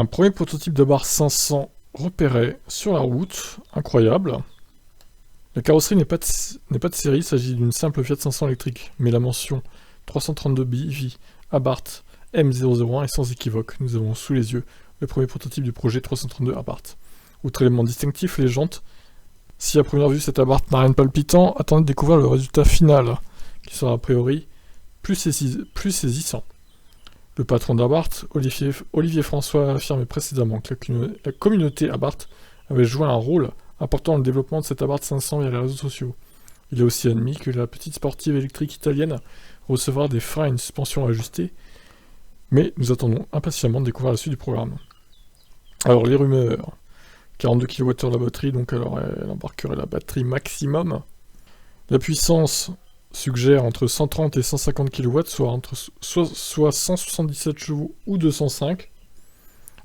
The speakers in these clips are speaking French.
Un premier prototype d'Abarth 500 repéré sur la route, incroyable. La carrosserie n'est pas de série, il s'agit d'une simple Fiat 500 électrique, mais la mention 332 BV Abarth M001 est sans équivoque. Nous avons sous les yeux le premier prototype du projet 332 Abarth. Outre l'élément distinctif, les jantes. Si à première vue cet Abarth n'a rien de palpitant, attendez de découvrir le résultat final, qui sera a priori plus saisissant. Le patron d'Abarth, Olivier François, a affirmé précédemment que la communauté Abarth avait joué un rôle important dans le développement de cet Abarth 500 via les réseaux sociaux. Il a aussi admis que la petite sportive électrique italienne recevra des freins et une suspension ajustée, mais nous attendons impatiemment de découvrir la suite du programme. Alors les rumeurs, 42 kWh la batterie, donc alors elle embarquerait la batterie maximum. La puissance suggère entre 130 et 150 kW, soit 177 chevaux ou 205.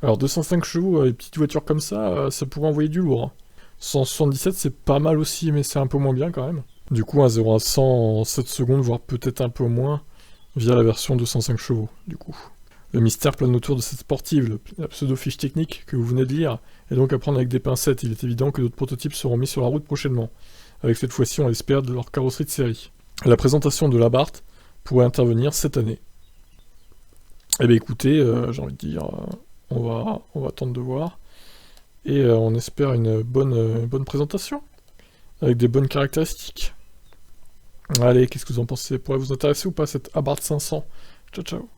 Alors 205 chevaux, les petites voitures comme ça pourrait envoyer du lourd. 177 c'est pas mal aussi, mais c'est un peu moins bien quand même. Du coup un 0 à 100 en 7 secondes, voire peut-être un peu moins, via la version 205 chevaux, du coup. Le mystère plane autour de cette sportive, la pseudo-fiche technique que vous venez de lire, est donc à prendre avec des pincettes. Il est évident que d'autres prototypes seront mis sur la route prochainement, avec cette fois-ci, on l'espère, de leur carrosserie de série. La présentation de l'Abarth pourrait intervenir cette année. Eh bien écoutez, j'ai envie de dire, on va attendre de voir, et on espère une bonne présentation, avec des bonnes caractéristiques. Allez, qu'est-ce que vous en pensez? Pourrait vous intéresser ou pas cette Abarth 500? Ciao ciao.